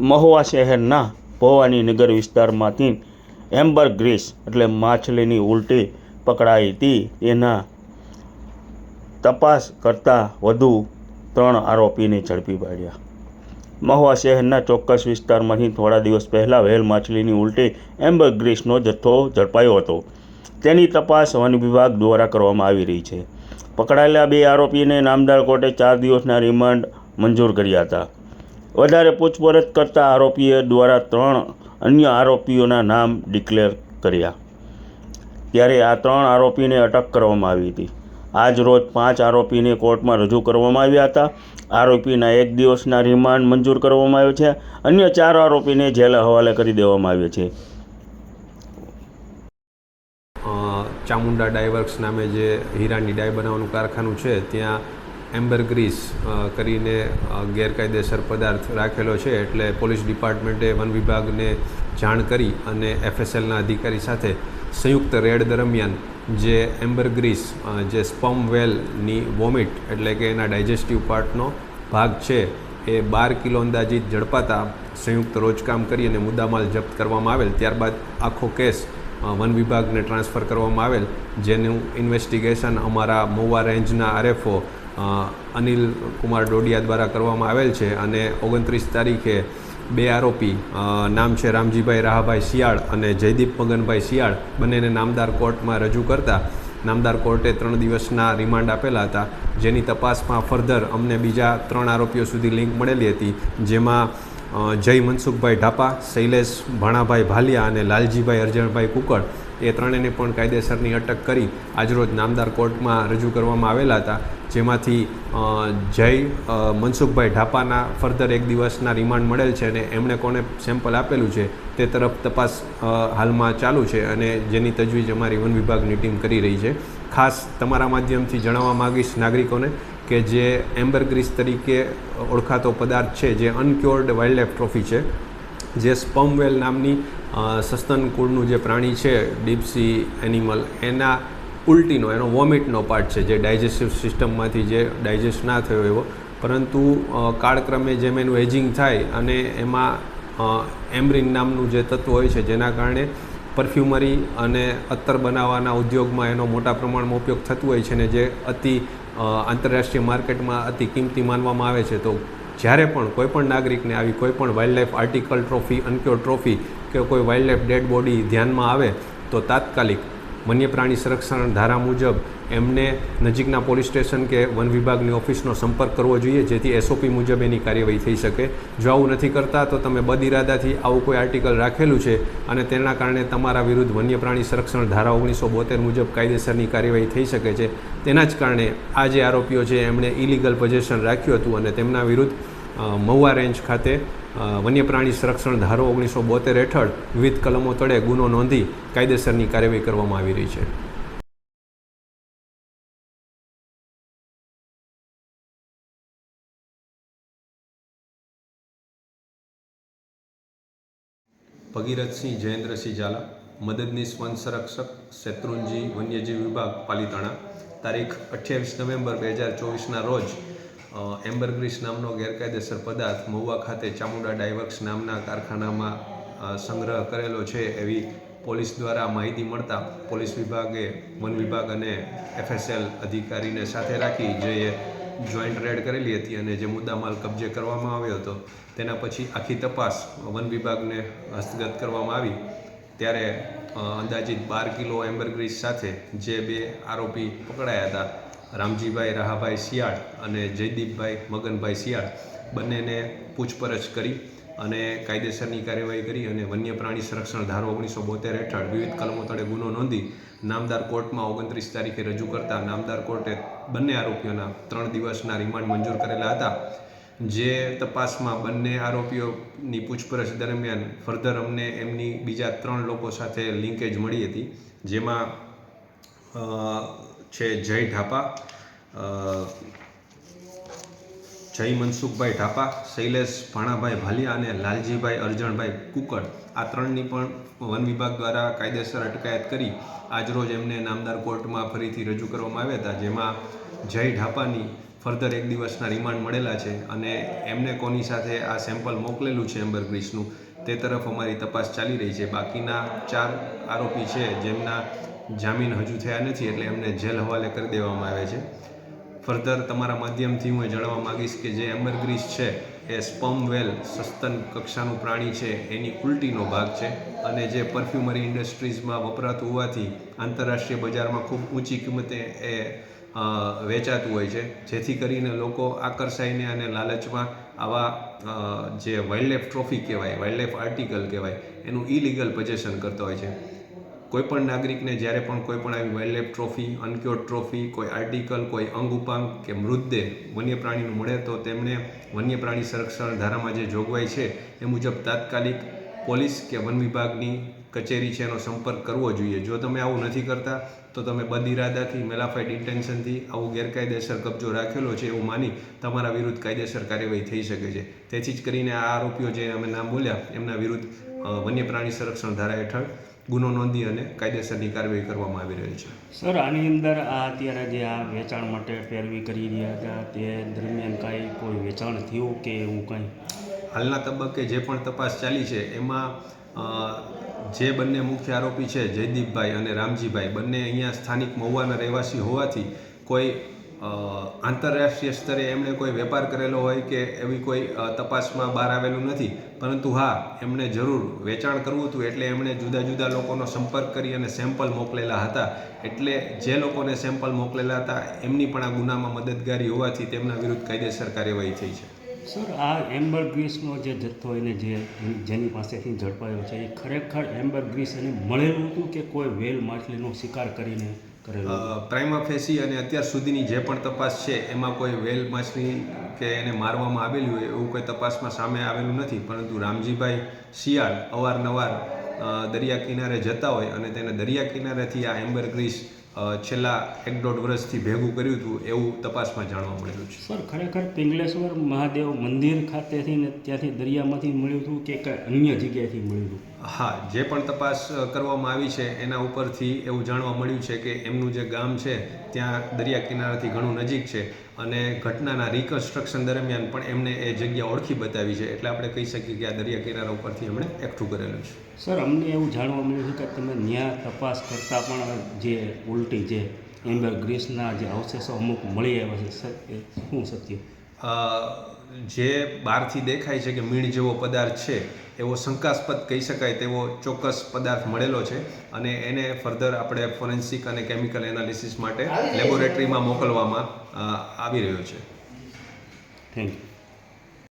મહુવા શહેરના ભવાની નગર વિસ્તારમાંથી એમ્બરગ્રીસ એટલે માછલીની ઉલટી પકડાઈ હતી. તેના તપાસ કરતા વધુ 3 આરોપીને ઝડપી પાડ્યા. મહુવા શહેરના ચોક્કસ વિસ્તારમાંથી થોડા દિવસ પહેલાં વ્હેલ માછલીની ઉલટી એમ્બરગ્રીસનો જથ્થો ઝડપાયો હતો. તેની તપાસ વન વિભાગ દ્વારા કરવામાં આવી રહી છે. પકડાયેલા 2 આરોપીને નામદાર કોર્ટે 4 દિવસના રિમાન્ડ મંજૂર કર્યા હતા. વધારે પૂછપરછ કરતા આરોપીઓ દ્વારા 3 અન્ય આરોપીઓના નામ ડિક્લેર કર્યા. ત્યારે આ 3 આરોપીને અટક કરવામાં આવી હતી. આજ રોજ 5 આરોપીને કોર્ટમાં રજૂ કરવામાં આવ્યા હતા. આરોપીના 1 દિવસના રિમાન્ડ મંજૂર કરવામાં આવ્યો છે. અન્ય 4 આરોપીને જેલ હવાલે કરી દેવામાં આવ્યા છે. ચામુંડા ડાયવર્ક્સ નામે જે હીરાની ડાય બનાવવાનું કારખાનું છે ત્યાં એમ્બરગ્રીસ કરીને ગેરકાયદેસર પદાર્થ રાખેલો છે. એટલે પોલીસ ડિપાર્ટમેન્ટે વન વિભાગને જાણ કરી અને FSLના અધિકારી સાથે સંયુક્ત રેડ દરમિયાન જે એમ્બરગ્રીસ જે સ્પર્મ વેલની વોમિટ એટલે કે એના ડાયજેસ્ટિવ પાર્ટનો ભાગ છે એ 12 કિલો અંદાજિત ઝડપાતા સંયુક્ત રોજકામ કરી અને મુદ્દામાલ જપ્ત કરવામાં આવેલ. ત્યારબાદ આખો કેસ વન વિભાગને ટ્રાન્સફર કરવામાં આવેલ, જેનું ઇન્વેસ્ટિગેશન અમારા મહુવા રેન્જના RFO અનિલ કુમાર ડોડિયા દ્વારા કરવામાં આવેલ છે. અને 29 તારીખે 2 આરોપી નામ છે રામજીભાઈ રાહાભાઈ શિયાળ અને જયદીપ મગનભાઈ શિયાળ બંનેને નામદાર કોર્ટમાં રજૂ કરતા નામદાર કોર્ટે 3 દિવસના રિમાન્ડ આપેલા હતા. જેની તપાસમાં ફર્ધર અમને બીજા 3 આરોપીઓ સુધી લિંક મળેલી હતી, જેમાં જય મનસુખભાઈ ઢાપા, શૈલેષ ભાણાભાઈ ભાલિયા અને લાલજીભાઈ અરજણભાઈ કુકડ એ ત્રણેયને પણ કાયદેસરની અટક કરી આજરોજ નામદાર કોર્ટમાં રજૂ કરવામાં આવેલા હતા. જેમાંથી જય મનસુખભાઈ ઢાપાના ફર્ધર 1 દિવસના રિમાન્ડ મળેલ છે અને એમણે કોને સેમ્પલ આપેલું છે તે તરફ તપાસ હાલમાં ચાલુ છે અને જેની તજવીજ અમારી વન વિભાગની ટીમ કરી રહી છે. ખાસ તમારા માધ્યમથી જણાવવા માગીશ નાગરિકોને કે જે એમ્બરગ્રીસ તરીકે ઓળખાતો પદાર્થ છે, જે અનક્યોર્ડ વાઇલ્ડલાઇફ ટ્રોફી છે, જે સ્પર્મ વેલ નામની સસ્તન કુળનું જે પ્રાણી છે ડીપસી એનિમલ, એના ઉલટીનો એનો વોમિટનો પાર્ટ છે, જે ડાયજેસ્ટિવ સિસ્ટમમાંથી જે ડાયજેસ્ટ ના થયો એવો, પરંતુ કાળક્રમે જેમ એનું એજિંગ થાય અને એમાં એમ્બ્રિન નામનું જે તત્વ હોય છે જેના કારણે પરફ્યુમરી અને અત્તર બનાવવાના ઉદ્યોગમાં એનો મોટા પ્રમાણમાં ઉપયોગ થતો હોય છે ને જે આંતરરાષ્ટ્રીય માર્કેટમાં અતિ કિંમતી માનવામાં આવે છે. તો જ્યારે પણ કોઈપણ નાગરિકને આવી કોઈપણ વાઇલ્ડલાઇફ આર્ટિકલ ટ્રોફી, અનક્યોર ટ્રોફી કે કોઈ વાઇલ્ડલાઇફ ડેડ બોડી ધ્યાનમાં આવે તો તાત્કાલિક વન્ય પ્રાણી સંરક્ષણ ધારા મુજબ એમને નજીકના પોલીસ સ્ટેશન કે વન વિભાગની ઓફિસનો સંપર્ક કરવો જોઈએ, જેથી SOP મુજબ એની કાર્યવાહી થઈ શકે. જો આવું નથી કરતા તો તમે બદઇરાદાથી આવું કોઈ આર્ટિકલ રાખેલું છે અને તેના કારણે તમારા વિરુદ્ધ વન્ય પ્રાણી સંરક્ષણ ધારા 1972 મુજબ કાયદેસરની કાર્યવાહી થઈ શકે છે. તેના જ કારણે આ જે આરોપીઓ છે એમણે ઇલીગલ પોઝેશન રાખ્યું હતું અને તેમના વિરુદ્ધ મહુવા રેન્જ ખાતે વન્ય પ્રાણી સંરક્ષણ ધારો 1972 હેઠળ વિવિધ કલમો તળે ગુનો નોંધી કાયદેસરની કાર્યવાહી કરવામાં આવી રહી છે. ભગીરથસિંહ જયેન્દ્રસિંહ ઝાલા, મદદનીશ વન સંરક્ષક, શેત્રુંજી વન્યજીવ વિભાગ, પાલીતાણા. તારીખ 28 નવેમ્બર 2024ના રોજ એમ્બરગ્રીસ નામનો ગેરકાયદેસર પદાર્થ મહુવા ખાતે ચામુંડા ડાયવર્ક્સ નામના કારખાનામાં સંગ્રહ કરેલો છે એવી પોલીસ દ્વારા માહિતી મળતા પોલીસ વિભાગે વન વિભાગ અને FSL અધિકારીને સાથે રાખી જે જોઈન્ટ રેડ કરેલી હતી અને જે મુદ્દામાલ કબજે કરવામાં આવ્યો હતો. તેના પછી આખી તપાસ વન વિભાગને હસ્તગત કરવામાં આવી ત્યારે અંદાજિત 12 કિલો એમ્બરગ્રીસ સાથે જે 2 આરોપી પકડાયા હતા, રામજીભાઈ રાહાભાઈ શિયાળ અને જયદીપભાઈ મગનભાઈ શિયાળ, બંનેને પૂછપરછ કરી અને કાયદેસરની કાર્યવાહી કરી અને વન્ય પ્રાણી સંરક્ષણ ધારો 1972 હેઠળ વિવિધ કલમો તળે ગુનો નોંધી નામદાર કોર્ટમાં 29 તારીખે રજૂ કરતા નામદાર કોર્ટે બંને આરોપીઓના 3 દિવસના રિમાન્ડ મંજૂર કરેલા હતા. જે તપાસમાં બંને આરોપીઓની પૂછપરછ દરમિયાન ફર્ધર અમને એમની બીજા 3 લોકો સાથે લિંકેજ મળી હતી, જેમાં છે જય ઢાપા, જય મનસુખભાઈ ઢાપા, શૈલેષ ભાણાભાઈ ભાલિયા અને લાલજીભાઈ અરજણભાઈ કુકડ. આ 3ની પણ વન વિભાગ દ્વારા કાયદેસર અટકાયત કરી આજરોજ એમને નામદાર કોર્ટમાં ફરીથી રજૂ કરવામાં આવ્યા હતા, જેમાં જય ઢાપાની ફર્ધર 1 દિવસના રિમાન્ડ મળેલા છે અને એમને કોની સાથે આ સેમ્પલ મોકલેલું છે એમ્બરગ્રીસનું તે તરફ અમારી તપાસ ચાલી રહી છે. બાકીના 4 આરોપી છે જેમના જામીન હજુ થયા નથી એટલે એમને જેલ હવાલે કરી દેવામાં આવે છે. ફર્ધર તમારા માધ્યમથી હું એ જણાવવા માગીશ કે જે એમ્બરગ્રીસ છે એ સ્પર્મ વેલ સસ્તન કક્ષાનું પ્રાણી છે એની ઉલટીનો ભાગ છે અને જે પરફ્યુમરી ઇન્ડસ્ટ્રીઝમાં વપરાતું હોવાથી આંતરરાષ્ટ્રીય બજારમાં ખૂબ ઊંચી કિંમતે એ વેચાતું હોય છે, જેથી કરીને લોકો આકર્ષાઈને અને લાલચમાં આવા જે વાઇલ્ડલાઇફ ટ્રોફી કહેવાય, વાઇલ્ડલાઇફ આર્ટિકલ કહેવાય, એનું ઇલીગલ પોઝેશન કરતા હોય છે. કોઈપણ નાગરિકને જ્યારે પણ કોઈ પણ આવી વાઇલ્ડલાઇફ ટ્રોફી, અનક્યોર્ડ ટ્રોફી, કોઈ આર્ટિકલ, કોઈ અંગ ઉપાંગ કે મૃતદેહ વન્ય પ્રાણીનું મળે તો તેમણે વન્ય પ્રાણી સંરક્ષણ ધારામાં જે જોગવાઈ છે એ મુજબ તાત્કાલિક પોલીસ કે વન વિભાગની કચેરી છે એનો સંપર્ક કરવો જોઈએ. જો તમે આવું નથી કરતા તો તમે બદઇરાદાથી, મેલાફાઇડ ઇન્ટેન્શનથી આવું ગેરકાયદેસર કબજો રાખેલો છે એવું માની તમારા વિરુદ્ધ કાયદેસર કાર્યવાહી થઈ શકે છે. તેથી જ કરીને આ આરોપીઓ જે અમે નામ બોલ્યા એમના વિરુદ્ધ વન્ય પ્રાણી સંરક્ષણ ધારા હેઠળ ગુનો નોંધી અને કાયદેસરની કાર્યવાહી કરવામાં આવી રહી છે. સર, આની અંદર આ અત્યારે જે આ વેચાણ માટે પેરવી કરી રહ્યા હતા તે દરમિયાન કાંઈ કોઈ વેચાણ થયું કે એવું કાંઈ? હાલના તબક્કે જે પણ તપાસ ચાલી છે એમાં જે બંને મુખ્ય આરોપી છે જયદીપભાઈ અને રામજીભાઈ, બંને અહીંયા સ્થાનિક મહુવાના રહેવાસી હોવાથી કોઈ આંતરરાષ્ટ્રીય સ્તરે એમણે કોઈ વેપાર કરેલો હોય કે એવી કોઈ તપાસમાં બહાર આવેલું નથી. પરંતુ હા, એમણે જરૂર વેચાણ કરવું હતું એટલે એમણે જુદા જુદા લોકોનો સંપર્ક કરી અને સેમ્પલ મોકલેલા હતા. એટલે જે લોકોને સેમ્પલ મોકલેલા હતા એમની પણ આ ગુનામાં મદદગારી હોવાથી તેમના વિરુદ્ધ કાયદેસર કાર્યવાહી થઈ છે. સર, આ એમ્બરગ્રીસનો જે જથ્થો એને જેની પાસેથી ઝડપાયો છે એ ખરેખર એમ્બરગ્રીસ એને મળેલું હતું કે કોઈ વેલ માછલીનો શિકાર કરીને કરેલો? પ્રાઇમા ફેસી અને અત્યાર સુધીની જે પણ તપાસ છે એમાં કોઈ વેલ માછલી કે એને મારવામાં આવેલી હોય એવું કોઈ તપાસમાં સામે આવેલું નથી. પરંતુ રામજીભાઈ શિયાળ અવારનવાર દરિયા કિનારે જતા હોય અને તેને દરિયા કિનારેથી આ એમ્બરગ્રીસ છેલ્લા 1-1.5 વર્ષથી ભેગું કર્યું હતું એવું તપાસમાં જાણવા મળેલું છે. સર, ખરેખર પિંગલેશ્વર મહાદેવ મંદિર ખાતેથી ને ત્યાંથી દરિયામાંથી મળ્યું હતું કે કંઈ અન્ય જગ્યાએથી મળ્યું હતું? હા, જે પણ તપાસ કરવામાં આવી છે એના ઉપરથી એવું જાણવા મળ્યું છે કે એમનું જે ગામ છે ત્યાં દરિયા કિનારાથી ઘણું નજીક છે અને ઘટનાના રિકન્સ્ટ્રક્શન દરમિયાન પણ એમને એ જગ્યા ઓળખી બતાવી છે. એટલે આપણે કહી શકીએ કે આ દરિયા કિનારા ઉપરથી એમણે એકઠું કરેલું છે. સર, અમને એવું જાણવા મળ્યું છે કે તમે ન્યાય તપાસ કરતાં પણ જે ઉલટી જે એમ્બરગ્રીસના જે અવશેષો અમુક મળી આવ્યા છે, શું સત્ય? જે બહારથી દેખાય છે કે મીણ જેવો પદાર્થ છે એવો શંકાસ્પદ કહી શકાય તેવો ચોક્કસ પદાર્થ મળેલો છે અને એને ફર્ધર આપણે ફોરેન્સિક અને કેમિકલ એનાલિસિસ માટે લેબોરેટરીમાં મોકલવામાં આવી રહ્યો છે. Thank you.